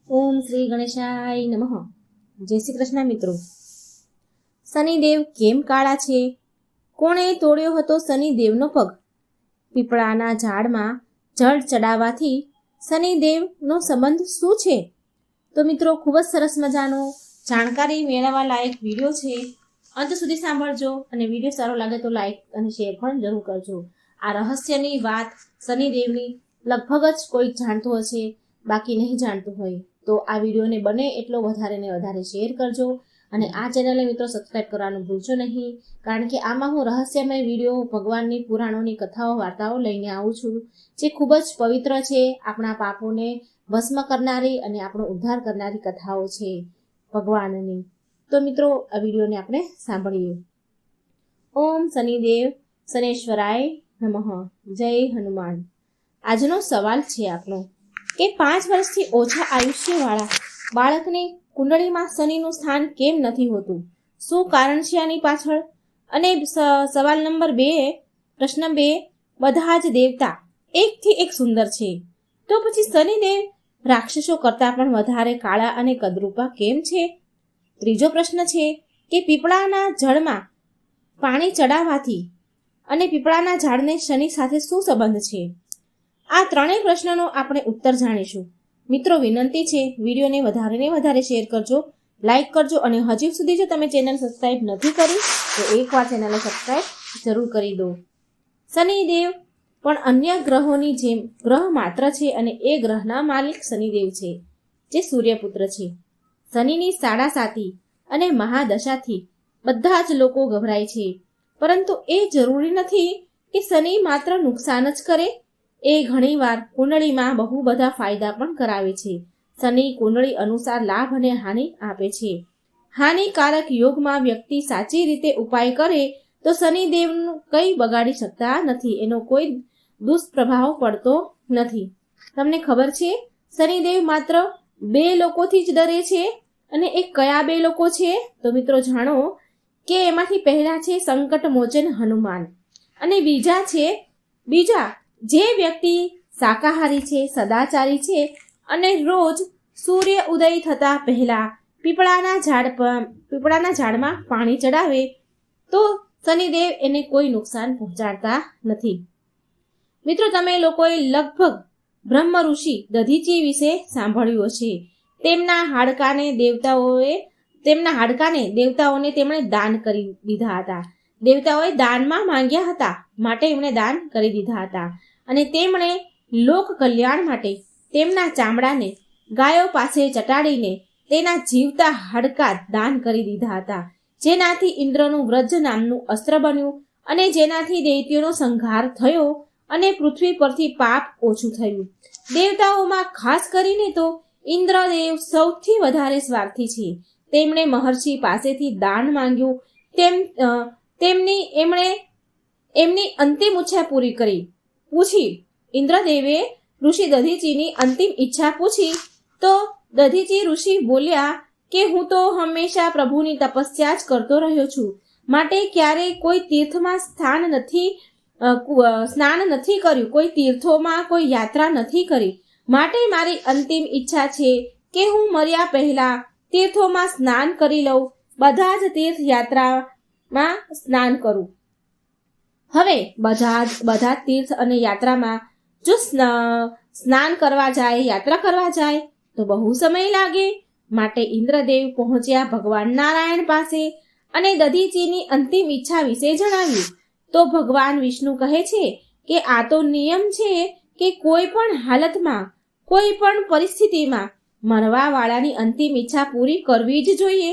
ઓમ શ્રી ગણેશાય નમઃ. જય શ્રી કૃષ્ણ મિત્રો. શનિદેવ કેમ કાળા છે? કોણે તોડ્યો હતો શનિદેવનો પગ? પીપળાના ઝાડમાં જળ ચડાવવાથી શનિદેવનો સંબંધ શું છે? તો મિત્રો, ખૂબ જ સરસ મજાનો જાણકારી મેળવવા લાયક વિડીયો છે. અંત સુધી સાંભળજો અને વિડીયો સારો લાગે તો લાઈક અને શેર પણ જરૂર કરજો. આ રહસ્યની વાત શનિદેવની લગભગ જ કોઈ જાણતું હશે, બાકી નહીં જાણતું હોય તો આ વિડીયોને બને એટલો વધારે ને વધારે શેર કરજો. અને આ ચેનલને મિત્રો સબસ્ક્રાઈબ કરવાનું ભૂલશો નહીં, કારણ કે આમાં હું રહસ્યમય વિડીયો, ભગવાનની પુરાણોની કથાઓ, વાર્તાઓ લઈને આવું છું, જે ખૂબ જ પવિત્ર છે. આપણા પાપોને ભસ્મ કરનારી અને આપણો ઉદ્ધાર કરનારી કથાઓ છે ભગવાનની. તો મિત્રો, આ વિડીયોને આપણે સાંભળીએ. ઓમ શનિદેવ શનેશ્વરાય નમઃ. જય હનુમાન. આજનો સવાલ છે આપણો કે 5 વર્ષથી ઓછા આયુષ્યવાળા બાળકની કુંડળીમાં શનિનું સ્થાન કેમ નથી હોતું? શું કારણ છે આની પાછળ? અને સવાલ નંબર 2, પ્રશ્ન 2, બધા જ દેવતા એકથી એક સુંદર છે, તો પછી શનિદેવ રાક્ષસો કરતાં પણ વધારે કાળા અને કદરૂપા કેમ છે? ત્રીજો પ્રશ્ન છે કે પીપળાના જળમાં પાણી ચડાવવાથી અને પીપળાના ઝાડને શનિ સાથે શું સંબંધ છે? આ ત્રણેય પ્રશ્નનો આપણે ઉત્તર જાણીશું. મિત્રો, વિનંતી છે, વિડીયોને વધારે ને વધારે શેર કરજો, લાઈક કરજો, અને હજી સુધી જો તમે ચેનલ સબસ્ક્રાઈબ નથી કરી તો એકવાર ચેનલને સબસ્ક્રાઈબ જરૂર કરી દો. શનિદેવ પણ અન્ય ગ્રહોની જેમ ગ્રહ માત્ર છે અને એ ગ્રહના માલિક શનિદેવ છે, જે સૂર્યપુત્ર છે. શનિની સાડાસાતી અને મહાદશાથી બધા જ લોકો ગભરાય છે, પરંતુ એ જરૂરી નથી કે શનિ માત્ર નુકસાન જ કરે. એ ઘણીવાર કુંડળીમાં બહુ બધા ફાયદા પણ કરાવે છે. શનિ કુંડળી અનુસાર લાભ અને હાનિ આપે છે. હાનિકારક યોગમાં વ્યક્તિ સાચી રીતે ઉપાય કરે તો શનિદેવનું કંઈ બગાડી શકતા નથી, એનો કોઈ દુષ્પ્રભાવ પડતો નથી. તમને ખબર છે, શનિદેવ માત્ર 2 લોકોથી જ ડરે છે, અને એ કયા 2 લોકો છે? તો મિત્રો જાણો કે એમાંથી પહેલા છે સંકટ મોચન હનુમાન, અને બીજા જે વ્યક્તિ શાકાહારી છે, સદાચારી છે, અને રોજ સૂર્ય ઉદય થતા પહેલા પીપળાના ઝાડમાં પાણી ચડાવે તો શનિદેવ એને કોઈ નુકસાન પહોંચાડતા નથી. મિત્રો, તમે લોકોએ લગભગ બ્રહ્મ ઋષિ દધીચી વિશે સાંભળ્યું હશે. તેમના હાડકાને દેવતાઓને તેમણે દાન કરી દીધા હતા. દેવતાઓએ દાનમાં માંગ્યા હતા, માટે એમણે દાન કરી દીધા હતા. અને તેમણે લોક કલ્યાણ માટે તેમના ચામડાને ગાયો પાસે ચટાડીને તેના જીવતા હાડકા દાન કરી દીધા હતા, જેનાથી ઇન્દ્રનું વ્રજ નામનું અસ્ત્ર બન્યું, અને જેનાથી દૈત્યોનો સંહાર થયો અને પૃથ્વી પરથી પાપ ઓછું થયું. દેવતાઓમાં ખાસ કરીને તો ઇન્દ્રદેવ સૌથી વધારે સ્વાર્થી છે. તેમણે મહર્ષિ પાસેથી દાન માંગ્યું, એમની અંતિમ ઈચ્છા પૂરી કરી. ઇન્દ્રદેવે ઋષિ દધીચીની અંતિમ ઈચ્છા પૂછી તો દધીચી ઋષિ બોલ્યા કે હું તો હંમેશા પ્રભુની તપસ્યા જ કરતો રહ્યો છું, માટે ક્યારેય કોઈ તીર્થમાં સ્નાન નથી કર્યું, કોઈ તીર્થોમાં કોઈ યાત્રા નથી કરી. માટે મારી અંતિમ ઈચ્છા છે કે હું મર્યા પહેલા તીર્થોમાં સ્નાન કરી લઉં, બધા જ તીર્થયાત્રામાં સ્નાન કરું. હવે બધા તીર્થ અને યાત્રામાં જો સ્નાન કરવા જાય, યાત્રા કરવા જાય તો બહુ સમય લાગે. માટે ઇન્દ્રદેવ પહોંચ્યા ભગવાન નારાયણ પાસે અને દધીચીની અંતિમ ઈચ્છા વિશે જણાવ્યું. તો ભગવાન વિષ્ણુ કહે છે કે આ તો નિયમ છે કે કોઈ પણ હાલતમાં, કોઈ પણ પરિસ્થિતિમાં મરવાવાળાની અંતિમ ઈચ્છા પૂરી કરવી જ જોઈએ.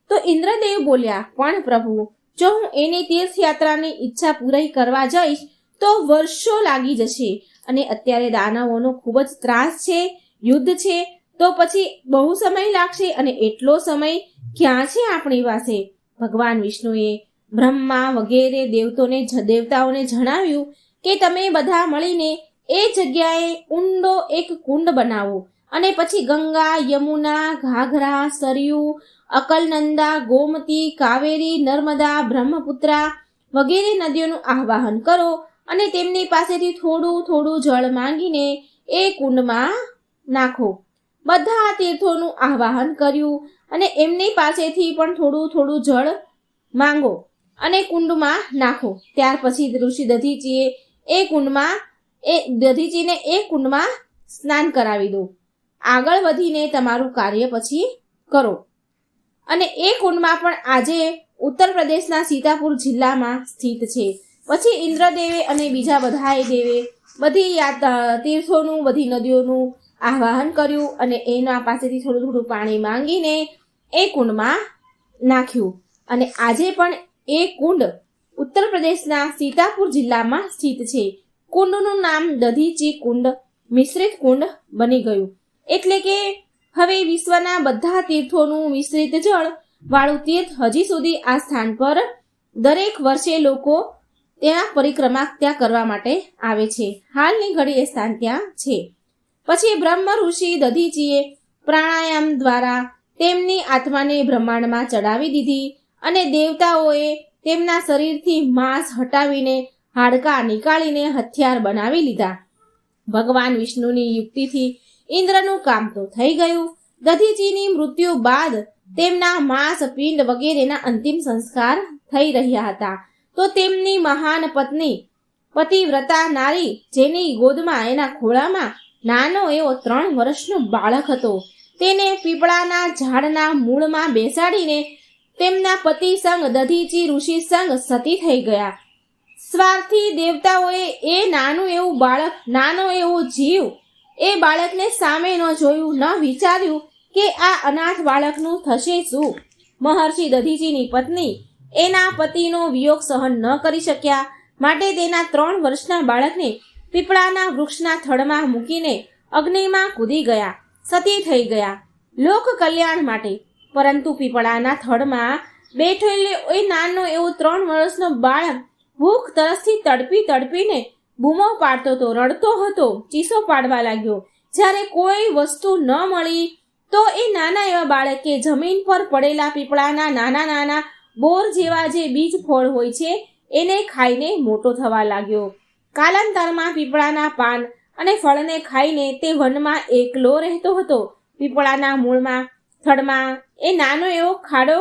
તો ઇન્દ્રદેવ બોલ્યા, પણ પ્રભુ, જો હું એની તીર્થયાત્રાની ઈચ્છા પૂરી કરવા જઈશ તો વર્ષો લાગી જશે, અને અત્યારે દાનવોનો ખૂબ જ ત્રાસ છે, યુદ્ધ છે, તો પછી બહુ સમય લાગશે, અને એટલો સમય ક્યાં છે આપણી પાસે? ભગવાન વિષ્ણુએ બ્રહ્મા વગેરે દેવતાઓને જણાવ્યું કે તમે બધા મળીને એ જગ્યાએ ઊંડો એક કુંડ બનાવો, અને પછી ગંગા, યમુના, ઘાઘરા, સરયુ, અકલનંદા, ગોમતી, કાવેરી, નર્મદા, બ્રહ્મપુત્રા વગેરે નદીઓનું આવાહન કરો, અને તેમની પાસેથી થોડું થોડું જળ માંગીને એ કુંડમાં નાખો. બધા તીર્થોનું આવાહન કર્યું અને એમની પાસેથી પણ થોડું થોડું જળ માંગો અને કુંડમાં નાખો. ત્યાર પછી ઋષિ દધીચીને એ કુંડમાં સ્નાન કરાવી દો. આગળ વધીને તમારું કાર્ય પછી કરો. અને એ કુંડમાં પણ આજે ઉત્તર પ્રદેશના સીતાપુર જિલ્લામાં સ્થિત છે. પછી ઇન્દ્રદેવે અને બીજા બધાએ દેવે બધી તીર્થોનું, બધી નદીઓનું આવાહન કર્યું અને એના પાસેથી થોડું થોડું પાણી માંગીને એ કુંડમાં નાખ્યું. અને આજે પણ એ કુંડ ઉત્તર પ્રદેશના સીતાપુર જિલ્લામાં સ્થિત છે. કુંડનું નામ દધીચી કુંડ, મિશ્રિત કુંડ બની ગયું. એટલે કે હવે વિશ્વના બધા તીર્થોનું મિશ્રિત જળ વાળું તીર્થ હજી સુધી આ સ્થાન પર દરેક વર્ષે લોકો ત્યાં પરિક્રમા ત્યાં કરવા માટે આવે છે. હાલની ઘડી એ સ્થાન ત્યાં છે. પછી બ્રહ્મ ઋષિ દધીચીએ પ્રાણાયામ દ્વારા તેમની આત્માને બ્રહ્માંડમાં ચડાવી દીધી અને દેવતાઓએ તેમના શરીરથી માંસ હટાવીને હાડકાં નીકાળીને હથિયાર બનાવી લીધા. ભગવાન વિષ્ણુની યુક્તિથી ઇન્દ્રનું કામ તો થઈ ગયું. દધીચીની મૃત્યુ બાદ તેમના માંસ, પિંડ વગેરેના અંતિમ સંસ્કાર થઈ રહ્યા હતા. તો તેમની મહાન પત્ની પતિવ્રતા નારી, જેની ગોદમાં, એના ખોળામાં નાનો એવો 3 વર્ષનો બાળક હતો, તેને પીપળાના ઝાડના મૂળમાં બેસાડીને તેમના પતિ સંગ દધીચી ઋષિ સંગ સતી થઈ ગયા. સ્વાર્થી દેવતાઓએ એ નાનું એવું બાળક, નાનો એવો જીવ, એ બાળકને સામે ન જોયું, ન વિચાર્યું કે આ અનાથ બાળકનું થશે શું. મહર્ષિ દધીચીની પત્ની એના પતિનો વિયોગ સહન ન કરી શક્યા, માટે તેના 3 વર્ષના બાળકને પીપળાના વૃક્ષના થડમાં મૂકીને અગ્નિમાં કૂદી ગયા, સતી થઈ ગયા લોક કલ્યાણ માટે. પરંતુ પીપળાના થડમાં બેઠેલો એ નાનો એવો 3 વર્ષનો બાળક ભૂખ તરસથી તડપી તડપીને બૂમો પાડતો હતો, રડતો હતો, ચીસો પાડવા લાગ્યો. જ્યારે કોઈ વસ્તુ ન મળી તો એ નાના એવા બાળકે જમીન પર પડેલા પીપળાના નાના નાના બોર જેવા જે બીજ ફળ હોય છે એને ખાઈને મોટો થવા લાગ્યો. કાલાંતરમાં પીપળાના પાન અને ફળને ખાઈને તે વનમાં એકલો રહેતો હતો. પીપળાના મૂળમાં, થડમાં એ નાનો એવો ખાડો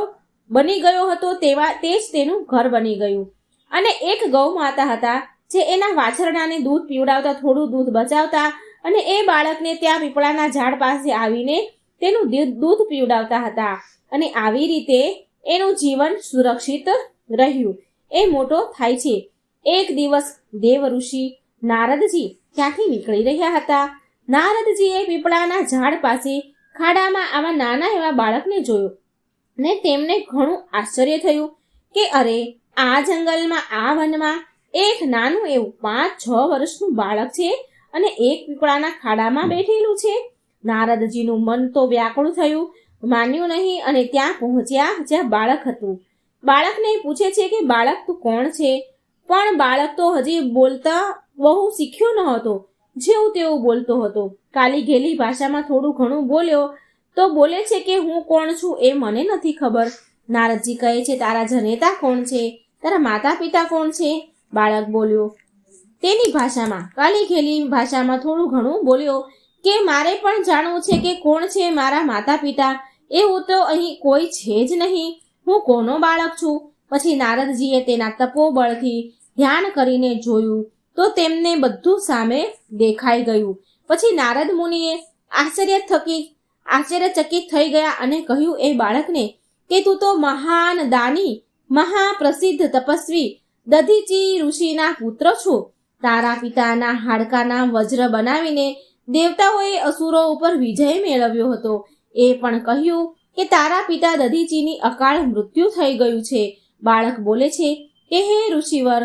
બની ગયો હતો, તે જ તેનું ઘર બની ગયું. અને એક ગૌ માતા હતા જે એના વાછરડાને દૂધ પીવડાવતા, થોડું દૂધ બચાવતા અને એ બાળકને ત્યાં પીપળાના ઝાડ પાસે આવીને તેનું દૂધ પીવડાવતા હતા. અને આવી રીતે એનું જીવન સુરક્ષિત રહ્યું. એ મોટો થાય છે. એક દિવસ દેવ ઋષિ નારદજી ત્યાંથી નીકળી રહ્યા હતા. નારદજીએ પીપળાના ઝાડ પાસે ખાડામાં આવા નાના એવા બાળકને જોયો ને તેમને ઘણું આશ્ચર્ય થયું કે અરે, આ જંગલમાં, આ વનમાં એક નાનું એવું 5-6 વર્ષનું બાળક છે અને એક પીપળાના ખાડામાં બેઠેલું છે. નારદજીનું મન તો વ્યાકુળ થયું, માન્યું નહીં અને ત્યાં પહોંચ્યા જ્યાં બાળક હતું. બાળકને પૂછે છે કે બાળક તું કોણ છે? પણ બાળક તો હજી બોલતા બહુ શીખ્યો ન હતો, જેવું તેવું બોલતો હતો. કાલી ઘેલી ભાષામાં થોડું ઘણું બોલ્યો તો બોલે છે કે હું કોણ છું એ મને નથી ખબર. નારદજી કહે છે તારા જનેતા કોણ છે? તારા માતા પિતા કોણ છે? બાળક બોલ્યો તેની ભાષામાં, કાલી ઘેલી ભાષામાં થોડું ઘણું બોલ્યો કે મારે પણ જાણવું છે કે કોણ છે મારા માતા પિતા. એવું તો અહીં કોઈ છે જ નહીં, હું કોનો બાળક છું? પછી નારદજીએ તેના તપોબળથી ધ્યાન કરીને જોયું તો તેમને બધું સામે દેખાઈ ગયું. પછી નારદ મુનિએ આશ્ચર્યચકિત થઈ ગયા અને કહ્યું એ બાળકને કે તું તો મહાન દાની, મહાપ્રસિદ્ધ તપસ્વી દધીચી ઋષિના પુત્ર છો. તારા પિતાના હાડકાના વજ્ર બનાવીને દેવતાઓએ અસુરો ઉપર વિજય મેળવ્યો હતો. એ પણ કહ્યું કે તારા પિતા દધીચીની અકાળ મૃત્યુ થઈ ગયું છે. બાળક બોલે છે કે હે ઋષિવર,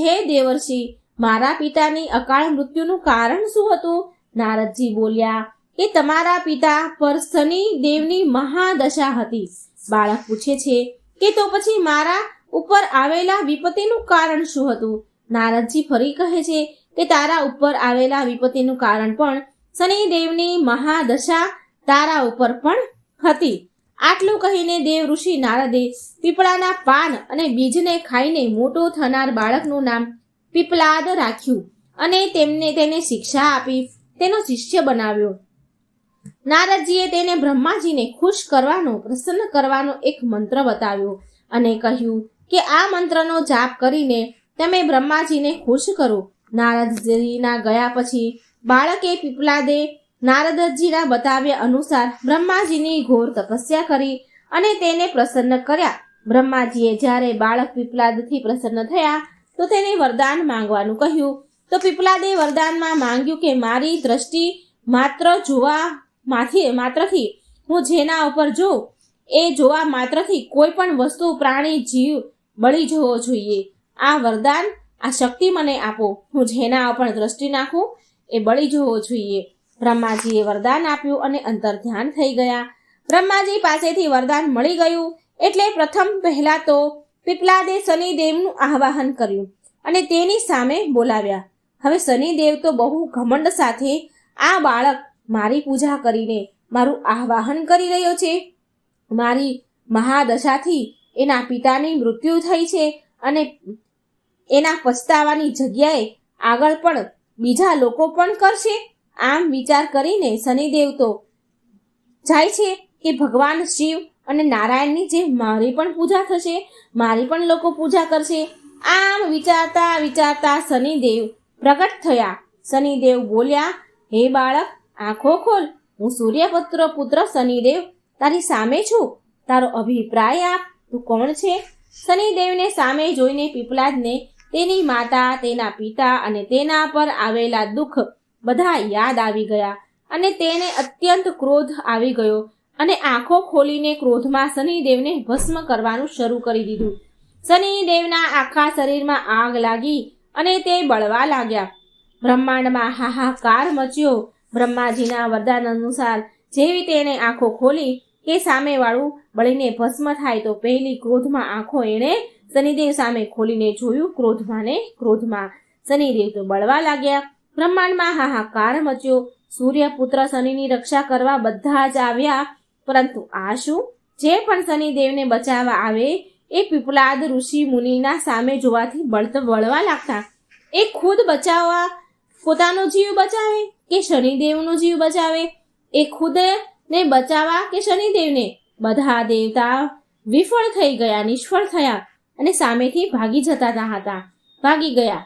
હે દેવર્ષિ, મારા પિતાની અકાળ મૃત્યુનું કારણ શું હતું? નારદજી બોલ્યા કે તમારા પિતા પર શનિ દેવની મહાદશા હતી. બાળક પૂછે છે કે તો પછી મારા ઉપર આવેલા વિપત્તિનું કારણ શું હતું? નારદજી ફરી કહે છે કે તારા ઉપર આવેલા વિપત્તિનું કારણ પણ શનિદેવની મહાદશા તારા ઉપર પણ હતી. આટલું કહીને દેવ ઋષિ નારદે પીપળાના પાન અને બીજને ખાઈને મોટો થનાર બાળકનું નામ પીપલાદ રાખ્યું અને તેને શિક્ષા આપી તેનો શિષ્ય બનાવ્યો. નારદજીએ તેને બ્રહ્માજીને ખુશ કરવાનો, પ્રસન્ન કરવાનો એક મંત્ર બતાવ્યો અને કહ્યું કે આ મંત્રનો જાપ કરીને તમે બ્રહ્માજીને ખુશ કરો. નારદજીના ગયા પછી બાળકે પીપલાદે નારદજીના બતાવ્યા અનુસાર બ્રહ્માજીની ઘોર તપસ્યા કરી અને તેને પ્રસન્ન કર્યા. બ્રહ્માજીએ જ્યારે બાળક પીપલાદથી પ્રસન્ન થયા તો તેને વરદાન માંગવાનું કહ્યું. તો પીપલાદે વરદાનમાં માંગ્યું કે મારી દ્રષ્ટિ માત્રથી હું જેના ઉપર જોઉં એ જોવા માત્રથી કોઈ પણ વસ્તુ, પ્રાણી, જીવ બળી જવો જોઈએ. આ વરદાન, આ શક્તિ મને આપો. હું જેના ઉપર દ્રષ્ટિ નાખું એ બળી જવો જોઈએ. બ્રહ્માજીએ વરદાન આપ્યું અને અંતર ધ્યાન થઈ ગયા. બ્રહ્માજી પાસેથી વરદાન મળી ગયું એટલે પ્રથમ પહેલા તો પીપલાદે શનિદેવનું આવાહન કર્યું અને તેની સામે બોલાવ્યા. હવે શનિદેવ તો બહુ ઘમંડ સાથે આ બાળક મારી પૂજા કરીને મારું આવાહન કરી રહ્યો છે. મારી મહાદશાથી એના પિતાની મૃત્યુ થઈ છે અને એના પછતાવાની જગ્યાએ આગળ પણ બીજા લોકો પણ કરશે. આમ વિચાર કરીને શનિદેવ તો જાય છે કે ભગવાન શિવ અને નારાયણની જે મારી પણ પૂજા થશે, મારી પણ લોકો પૂજા કરશે. આમ વિચારતા વિચારતા શનિદેવ પ્રગટ થયા. શનિદેવ બોલ્યા, હે બાળક, આંખો ખોલ. હું સૂર્યપુત્ર શનિદેવ તારી સામે છું. તારો અભિપ્રાય આપ. તું કોણ છે? શનિદેવને સામે જોઈને પીપલાદને તેની માતા, તેના પિતા અને તેના પર આવેલા દુઃખ બધા યાદ આવી ગયા અને તેને અત્યંત ક્રોધ આવી ગયો અને આંખો ખોલીને ક્રોધમાં શનિદેવને ભસ્મ કરવાનું શરૂ કરી દીધું. શનિદેવના આખા શરીરમાં આગ લાગી અને તે બળવા લાગ્યા. બ્રહ્માંડમાં હાહાકાર મચ્યો. બ્રહ્માજીના વરદાન અનુસાર જેવી તેને આંખો ખોલી કે સામેવાળું બળીને ભસ્મ થાય તો પહેલી ક્રોધમાં આંખો એણે શનિદેવ સામે ખોલીને જોયું. ક્રોધમાં શનિદેવ તો બળવા લાગ્યા. બ્રહ્માંડમાં હાહાકાર મચ્યો. સૂર્યપુત્ર શનિની રક્ષા કરવા બધા જ આવ્યા, પરંતુ આ શું? જે પણ શનિદેવને બચાવવા આવે એ પીપલાદ ઋષિ મુનિના સામે જોવાથી બળવા લાગતા. એ ખુદ બચાવવા પોતાનો જીવ બચાવે કે શનિદેવનો જીવ બચાવે? એ ખુદને બચાવવા કે શનિદેવને? બધા દેવતા વિફળ થઈ ગયા, નિષ્ફળ થયા અને સામેથી ભાગી ગયા.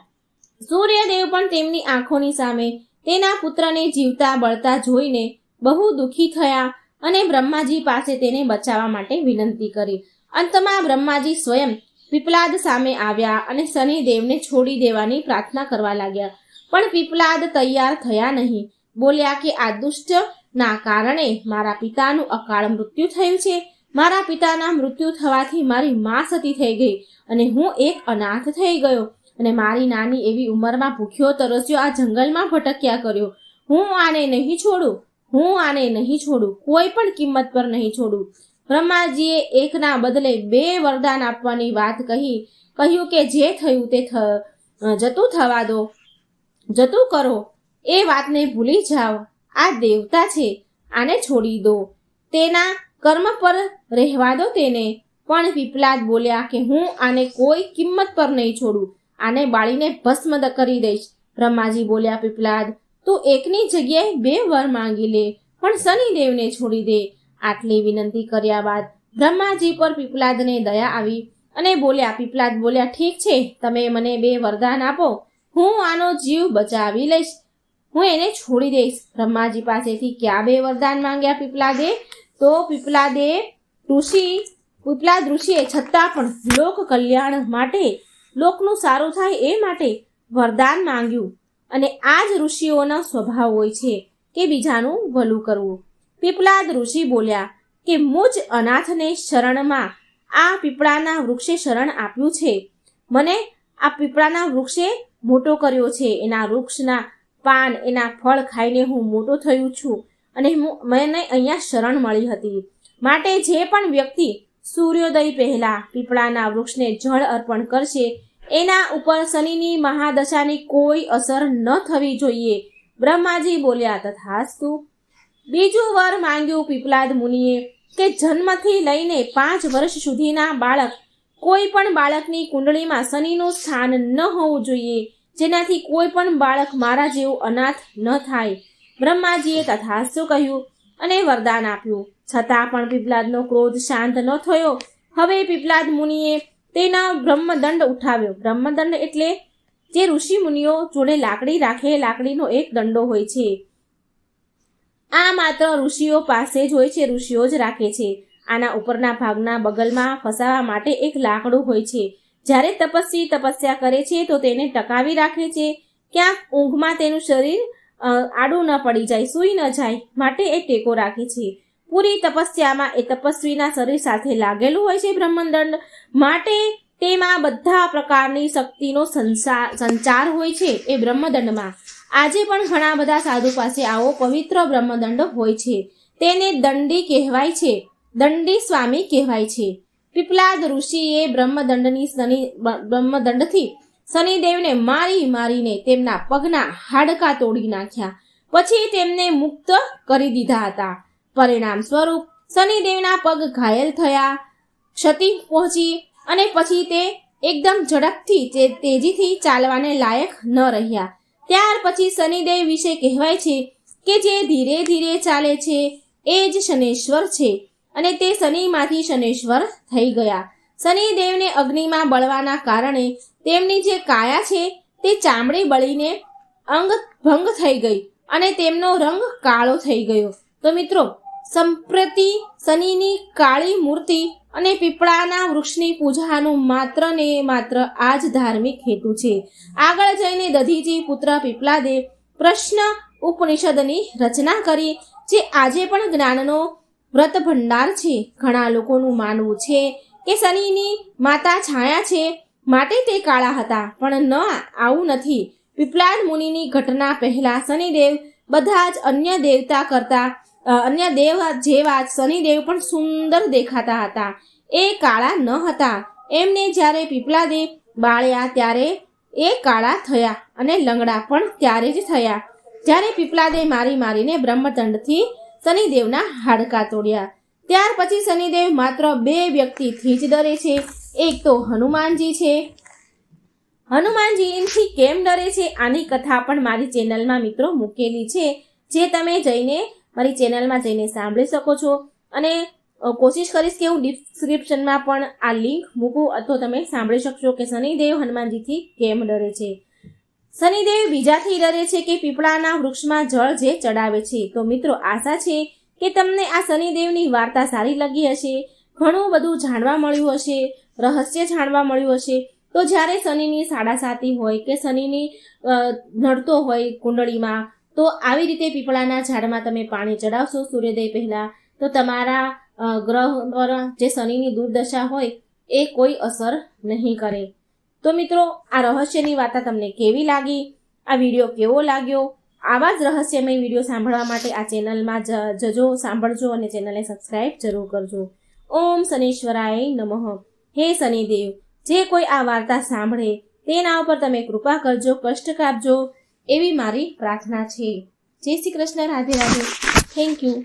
સૂર્યદેવ પણ તેમની આંખોની સામે તેના પુત્રને જીવતા બળતા જોઈને બહુ દુઃખી થયા અને બ્રહ્માજી પાસે તેને બચાવવા માટે વિનંતી કરી. અંતમાં બ્રહ્માજી સ્વયં પીપલાદ સામે આવ્યા અને શનિદેવને છોડી દેવાની પ્રાર્થના કરવા લાગ્યા. પણ પીપલાદ તૈયાર થયા નહીં. બોલ્યા કે આ દુષ્ટના કારણે મારા પિતાનું અકાળ મૃત્યુ થયું છે. મારા પિતાના મૃત્યુ થવાથી મારી મા સતી થઈ ગઈ અને હું એક અનાથ થઈ ગયો અને મારી નાની એવી ઉંમરમાં ભૂખ્યો તરસ્યો આ જંગલમાં ભટક્યા કર્યો. હું આને નહીં છોડું, કોઈ પણ કિંમત પર નહીં છોડું. બ્રહ્માજીએ એકના બદલે 2 વરદાન આપવાની વાત કહ્યું કે જે થયું તે જતું કરો. એ વાતને ભૂલી જાઓ. આ દેવતા છે, આને છોડી દો. તેના કર્મ પર રહેવા દો તેને. પણ પીપલાદ બોલ્યા કે હું આને કોઈ કિંમત પર નહીં છોડું. આને બાળીને ભસ્મ કરી દઈશ. બ્રહ્માજી બોલ્યા, પીપલાદ, તું એકની જગ્યાએ 2 વર માંગી લે, પણ શનિદેવને છોડી દે. આટલી વિનંતી કર્યા બાદ બ્રહ્માજી પર પીપલાદને દયા આવી અને પીપલાદ બોલ્યા, ઠીક છે, તમે મને 2 વરદાન આપો, હું આનો જીવ બચાવી લઈશ, હું એને છોડી દઈશ. બ્રહ્માજી પાસેથી ક્યાં 2 વરદાન માંગ્યા પીપલાદે? તો પીપલાદ ઋષિએ છતાં પણ લોક કલ્યાણ માટે, લોકનું સારું થાય એ માટે વરદાન માંગ્યું. અને આ જ ઋષિઓનો સ્વભાવ હોય છે કે બીજાનું ભલું કરવું. પીપલાદ ઋષિ બોલ્યા કે મુજ અનાથને શરણમાં આ પીપળાના વૃક્ષે શરણ આપ્યું છે. મને આ પીપળાના વૃક્ષે મોટો કર્યો છે. એના વૃક્ષના પાન, એના ફળ ખાઈને હું મોટો થયું છું અને મને અહીંયા શરણ મળી હતી. માટે જે પણ વ્યક્તિ સૂર્યોદય પહેલા પીપળાના વૃક્ષને જળ અર્પણ કરશે એના ઉપર શનિની મહાદશાની કોઈ અસર ન થવી જોઈએ. બ્રહ્માજી બોલ્યા, તથાસ્તુ. બીજું વર માંગ્યું પીપલાદ મુનિએ કે જન્મથી લઈને 5 વર્ષ સુધીના બાળક, કોઈ પણ બાળકની કુંડળીમાં શનિનું સ્થાન ન હોવું જોઈએ, જેનાથી કોઈ પણ બાળક મારા જેવું અનાથ ન થાય. બ્રહ્માજીએ તથાસ્તુ કહ્યું. અને વરદાન આપ્યું. છતાં પણ પીપલાદનો ક્રોધ શાંત ન થયો. હવે પીપલાદ મુનિએ તેના બ્રહ્મદંડ ઉઠાવ્યો. બ્રહ્મદંડ એટલે જે ઋષિ મુનિઓ જોડે લાકડી રાખે, લાકડીનો એક દંડો હોય છે. આ માત્ર ઋષિઓ પાસે જ હોય છે, ઋષિઓ જ રાખે છે. આના ઉપરના ભાગના બગલમાં ફસાવા માટે એક લાકડું હોય છે. જ્યારે તપસ્વી તપસ્યા કરે છે તો તેને ટકાવી રાખે છે. ક્યાંક ઊંઘમાં તેનું શરીર આડું ન પડી જાય, સૂઈ ન જાય, માટે એ ટેકો રાખે છે. પૂરી તપસ્યામાં એ તપસ્વીના શરીર સાથે લાગેલું હોય છે બ્રહ્મદંડ, માટે તેમાં બધા પ્રકારની શક્તિનો સંચાર હોય છે એ બ્રહ્મદંડમાં. આજે પણ ઘણા બધા સાધુ પાસે આવો પવિત્ર બ્રહ્મદંડ હોય છે. તેને દંડી કહેવાય છે, દંડી સ્વામી કહેવાય છે. પીપલાદ ઋષિએ બ્રહ્મદંડથી શનિદેવને મારીને તેમના પગના હાડકાં તોડી નાખ્યા. પછી તેમને મુક્ત કરી દીધા હતા. પરિણામ સ્વરૂપ શનિદેવના પગ ઘાયલ થયા, ક્ષતિ પહોંચી અને પછી તે એકદમ ઝડપથી તેજીથી ચાલવાને લાયક ન રહ્યા. ત્યાર પછી શનિદેવ વિશે કહેવાય છે કે જે ધીરે ધીરે ચાલે છે એ જ શનેશ્વર છે અને તે શનિમાંથી શનેશ્વર થઈ ગયા. શનિદેવને અગ્નિમાં બળવાના કારણે તેમની જે કાયા છે તે ચામડી બળીને અંગ ભંગ થઈ ગઈ અને તેમનો રંગ કાળો થઈ ગયો. તો મિત્રો, સંપ્રતિ શનિની કાળી મૂર્તિ અને પીપળાના વૃક્ષની પૂજાનું માત્ર ને માત્ર આ જ ધાર્મિક હેતુ છે. આગળ જઈને દધીજી પુત્ર પીપલાદે પ્રશ્ન ઉપનિષદની રચના કરી, જે આજે પણ જ્ઞાનનો વ્રત ભંડાર છે. ઘણા લોકોનું માનવું છે કે શનિની માતા છાયા છે માટે તે કાળા હતા, પણ આવું નથી. પીપલાદ મુનિની ઘટના પહેલા શનિદેવ બધા જ અન્ય દેવતા કરતા અન્ય દેવ જેવા જ શનિદેવ પણ સુંદર દેખાતા હતા. એ કાળા ન હતા. એમને જ્યારે પીપલાદે બાળ્યા ત્યારે એ કાળા થયા અને લંગડા પણ ત્યારે જ થયા, જ્યારે પીપલાદે મારીને બ્રહ્મદંડથી શનિદેવના હાડકાં તોડ્યા. ત્યાર પછી શનિદેવ માત્ર 2 વ્યક્તિથી જ ડરે છે. એક તો હનુમાનજી છે. હનુમાનજીથી કેમ ડરે છે આની કથા પણ મારી ચેનલમાં મિત્રો મૂકેલી છે, જે તમે જઈને મારી ચેનલમાં જઈને સાંભળી શકો છો. અને કોશિશ કરીશ કે હું ડિસ્ક્રિપ્શનમાં પણ આ લિંક મૂકું, અથવા તમે સાંભળી શકશો કે શનિદેવ હનુમાનજીથી કેમ ડરે છે. શનિદેવ બીજાથી ડરે છે કે પીપળાના વૃક્ષમાં જળ જે ચડાવે છે. તો મિત્રો, આશા છે કે તમને આ શનિદેવની વાર્તા સારી લાગી હશે, ઘણું બધું જાણવા મળ્યું હશે, રહસ્ય જાણવા મળ્યું હશે. તો જ્યારે શનિની સાડાસાતી હોય કે શનિની નડતો હોય કુંડળીમાં, તો આવી રીતે પીપળાના ઝાડમાં તમે પાણી ચડાવશો સૂર્યોદય પહેલાં, તો તમારા ગ્રહ પર જે શનિની દુર્દશા હોય એ કોઈ અસર નહીં કરે. તો મિત્રો, આ રહસ્યની વાર્તા તમને કેવી લાગી? આ વિડીયો કેવો લાગ્યો? આવા જ રહસ્યમય વિડીયો સાંભળવા માટે આ ચેનલમાં જજો, સાંભળજો અને ચેનલને સબસ્ક્રાઈબ જરૂર કરજો. ઓમ શનીશ્વરાય નમઃ. હે શનિદેવ, જે કોઈ આ વાર્તા સાંભળે તેના ઉપર તમે કૃપા કરજો, કષ્ટ કાપજો, એવી મારી પ્રાર્થના છે. જય શ્રી કૃષ્ણ. રાધે રાધે. Thank you.